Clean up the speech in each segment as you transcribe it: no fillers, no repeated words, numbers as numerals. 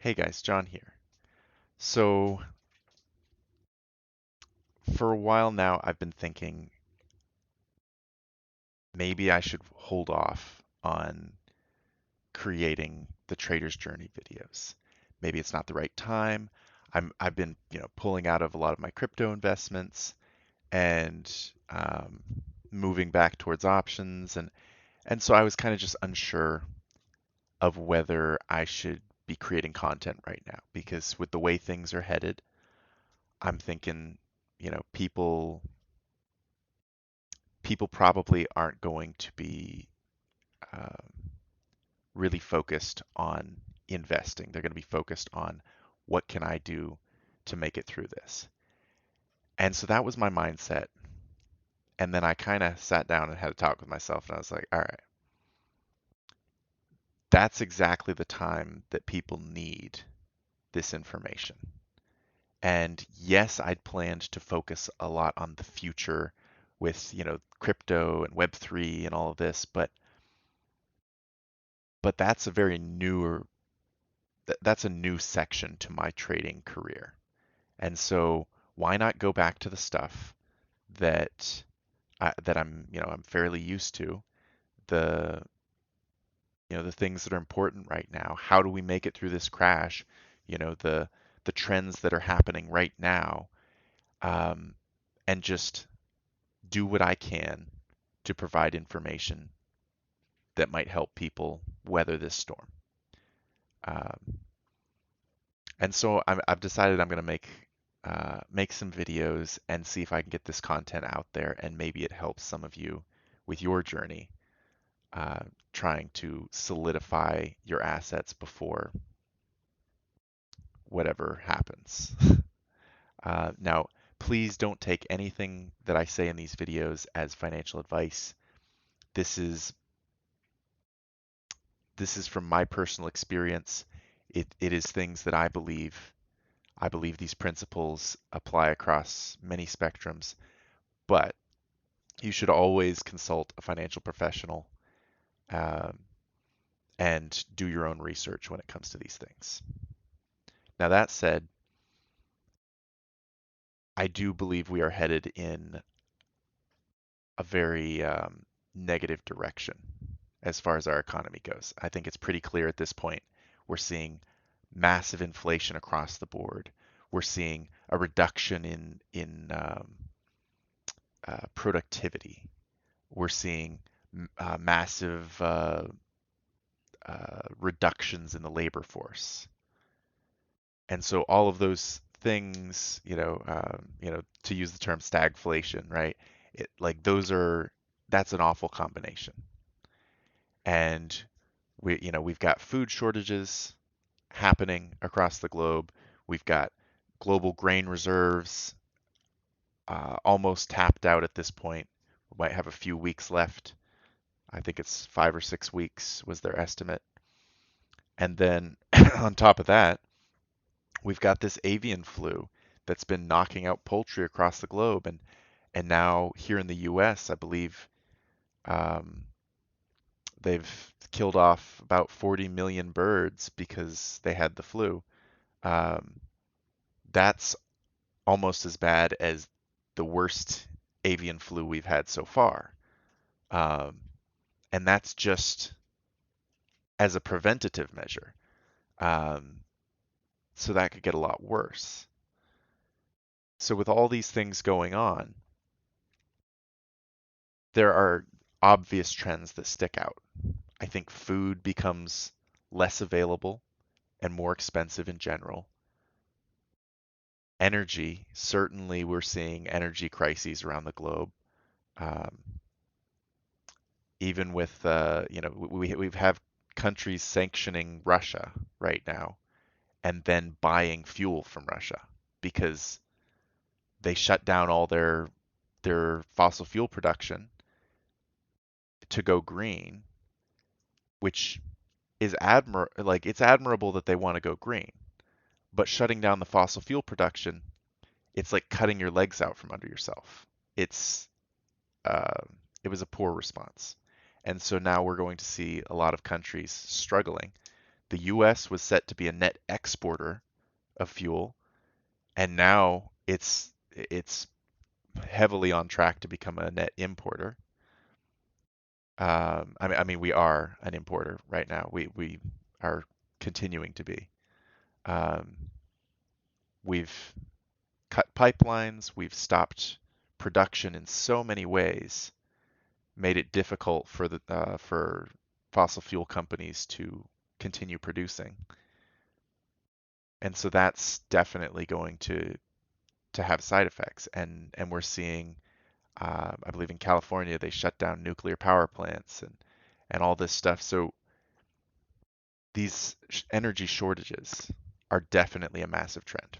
Hey guys, John here. So, for a while now, I've been thinking maybe I should hold off on creating the Trader's Journey videos. Maybe it's not the right time. I've been, pulling out of a lot of my crypto investments and moving back towards options and so I was kind of just unsure of whether I should be creating content right now because with the way things are headed, I'm thinking, people probably aren't going to be um, really focused on investing. They're going to be focused on what can I do to make it through this. And so that was my mindset. And then I kind of sat down and had a talk with myself, and I was like, all right, that's exactly the time that people need this information. And yes, I'd planned to focus a lot on the future with, crypto and Web3 and all of this, but that's a very newer that's a new section to my trading career. And so why not go back to the stuff that I'm fairly used to, the the things that are important right now. How do we make it through this crash? The trends that are happening right now, um, and just do what I can to provide information that might help people weather this storm. Um, And so I've decided I'm going to make some videos and see if I can get this content out there, and maybe it helps some of you with your journey, uh, trying to solidify your assets before whatever happens. Now, please don't take anything that I say in these videos as financial advice. This is this is from my personal experience. It is things that I believe. I believe these principles apply across many spectrums, but you should always consult a financial professional, um, and do your own research when it comes to these things. Now, that said, I do believe we are headed in a very negative direction as far as our economy goes. I think it's pretty clear at this point. We're seeing massive inflation across the board. We're seeing a reduction in productivity. We're seeing massive reductions in the labor force. And so all of those things, to use the term stagflation, right? Like that's an awful combination. And we've got food shortages happening across the globe. We've got global grain reserves almost tapped out at this point. We might have a few weeks left. I think it's 5 or 6 weeks was their estimate. And then on top of that, we've got this avian flu that's been knocking out poultry across the globe, and now here in the U.S., I believe um, they've killed off about 40 million birds because they had the flu. Um, that's almost as bad as the worst avian flu we've had so far. Um, and that's just as a preventative measure. Um, so that could get a lot worse. So with all these things going on, there are obvious trends that stick out. I think food becomes less available and more expensive in general. Energy, certainly we're seeing energy crises around the globe. Um, Even with, we've have countries sanctioning Russia right now and then buying fuel from Russia because they shut down all their fossil fuel production to go green, which is it's admirable that they want to go green, but shutting down the fossil fuel production, it's like cutting your legs out from under yourself. It's it was a poor response, and so now we're going to see a lot of countries struggling The US was set to be a net exporter of fuel, and now it's heavily on track to become a net importer. I mean, we are an importer right now. We are continuing to be. Um, we've cut pipelines, we've stopped production in so many ways, made it difficult for fossil fuel companies to continue producing. And so that's definitely going to have side effects. And we're seeing, I believe in California, they shut down nuclear power plants and all this stuff. So these energy shortages are definitely a massive trend.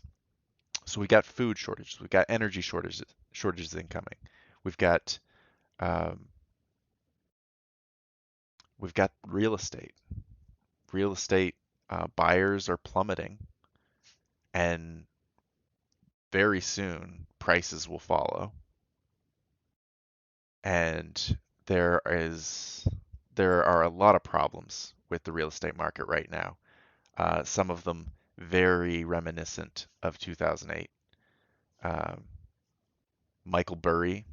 So we got food shortages, we've got energy shortages incoming, we've got um, we've got real estate. Real estate buyers are plummeting, and very soon prices will follow. And there is there are a lot of problems with the real estate market right now. Some of them very reminiscent of 2008. Um, Michael Burry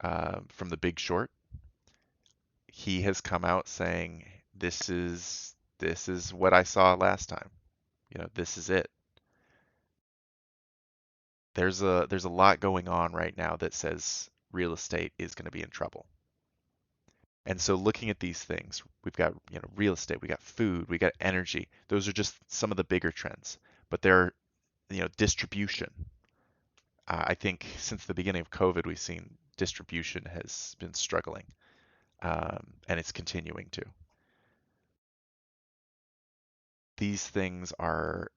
from The Big Short, he has come out saying this is what I saw last time. This is it. There's a lot going on right now that says real estate is going to be in trouble. And so looking at these things, we've got, real estate, we got food, we got energy. Those are just some of the bigger trends. But there are, distribution. I think since the beginning of COVID, we've seen distribution has been struggling, and it's continuing to. These things are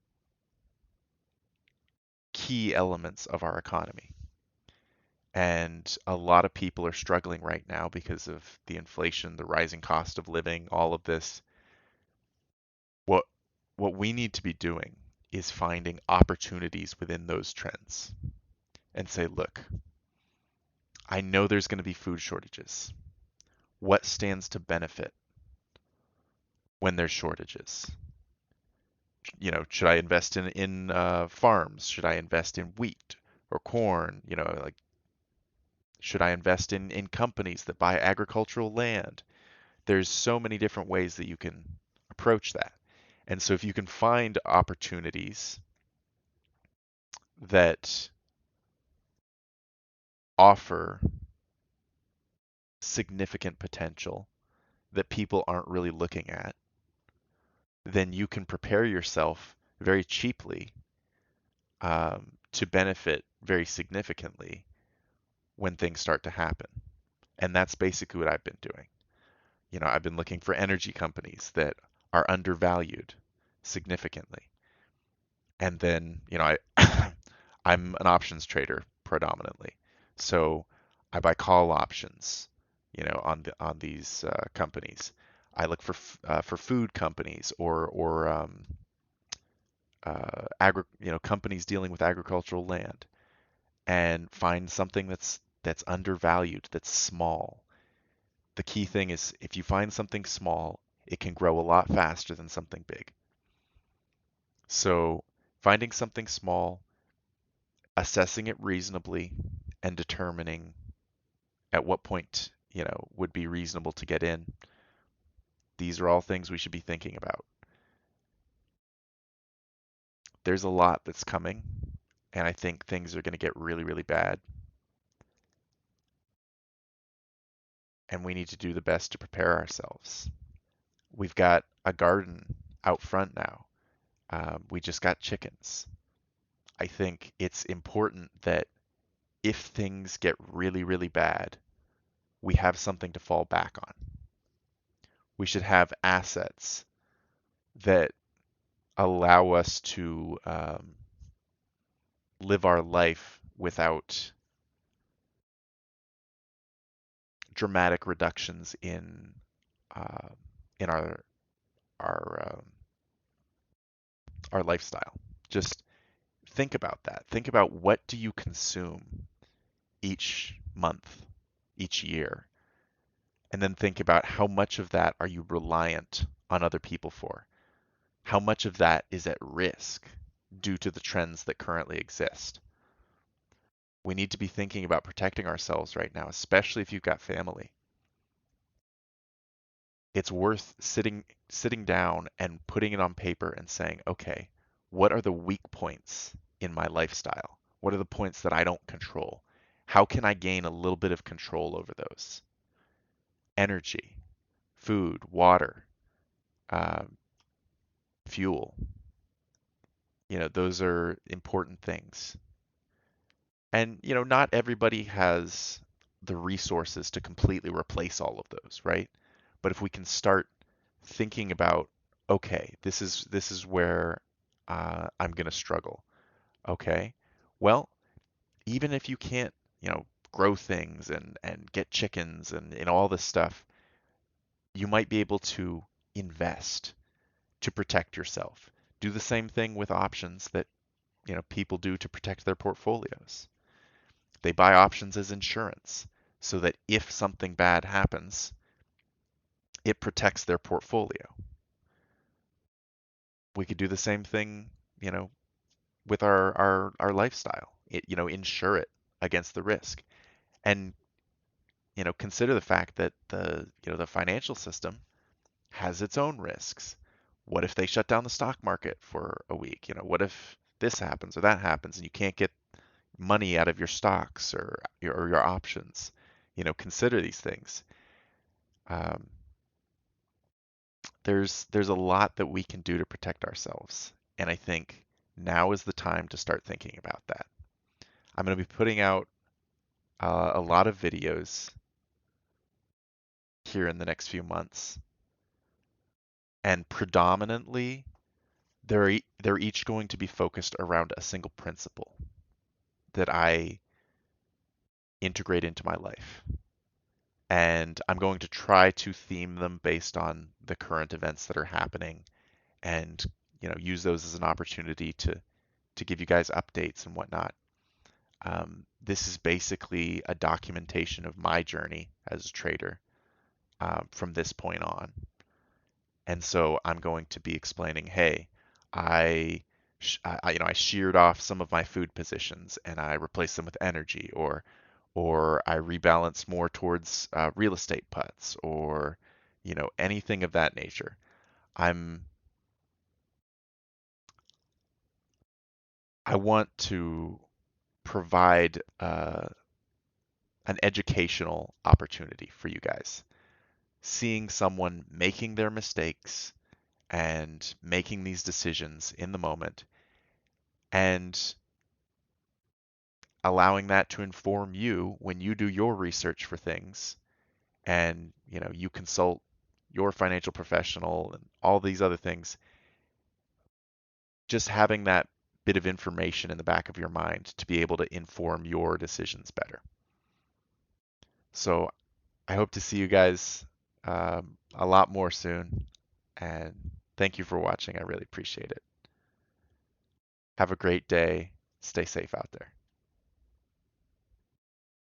key elements of our economy. And a lot of people are struggling right now because of the inflation, the rising cost of living, all of this. What what we need to be doing is finding opportunities within those trends and say, look, I know there's going to be food shortages. What stands to benefit when there's shortages? Should I invest in farms? Should I invest in wheat or corn? Like, should I invest in companies that buy agricultural land? There's so many different ways that you can approach that. And so if you can find opportunities that offer significant potential that people aren't really looking at, then you can prepare yourself very cheaply to benefit very significantly when things start to happen. And that's basically what I've been doing. I've been looking for energy companies that are undervalued significantly. And then, I'm an options trader predominantly. So I buy call options, on these companies. I look for food companies or companies dealing with agricultural land, and find something that's undervalued, that's small. The key thing is if you find something small, it can grow a lot faster than something big. So finding something small, assessing it reasonably, and determining at what point, would be reasonable to get in. These are all things we should be thinking about. There's a lot that's coming, and I think things are going to get really, really bad. And we need to do the best to prepare ourselves. We've got a garden out front now. We just got chickens. I think it's important that if things get really, really bad, we have something to fall back on. We should have assets that allow us to live our life without dramatic reductions uh, in our lifestyle. Just think about that. Think about what do you consume each month, each year, and then think about how much of that are you reliant on other people for. How much of that is at risk due to the trends that currently exist? We need to be thinking about protecting ourselves right now, especially if you've got family. It's worth sitting down and putting it on paper and saying, okay, what are the weak points in my lifestyle? What are the points that I don't control? How can I gain a little bit of control over those? Energy, food, water, um, fuel. Those are important things. And, not everybody has the resources to completely replace all of those, right? But if we can start thinking about, okay, this is where I'm going to struggle. Okay, well, even if you can't, grow things and get chickens and all this stuff, you might be able to invest to protect yourself. Do the same thing with options that, people do to protect their portfolios. They buy options as insurance so that if something bad happens, it protects their portfolio. We could do the same thing, you know, with our lifestyle. Insure it against the risk. And, consider the fact that the financial system has its own risks. What if they shut down the stock market for a week? What if this happens or that happens and you can't get money out of your stocks or your options? Consider these things. Um, there's a lot that we can do to protect ourselves, and I think now is the time to start thinking about that. I'm going to be putting out a lot of videos here in the next few months, and predominantly they're each going to be focused around a single principle that I integrate into my life. And I'm going to try to theme them based on the current events that are happening and use those as an opportunity to give you guys updates and whatnot. This is basically a documentation of my journey as a trader from this point on. And so I'm going to be explaining, hey, I, I sheared off some of my food positions and I replaced them with energy, or I rebalanced more towards real estate puts, or anything of that nature. I'm I want to provide an educational opportunity for you guys. Seeing someone making their mistakes and making these decisions in the moment and allowing that to inform you when you do your research for things and you consult your financial professional and all these other things. Just having that bit of information in the back of your mind to be able to inform your decisions better. So I hope to see you guys a lot more soon. And thank you for watching. I really appreciate it. Have a great day. Stay safe out there.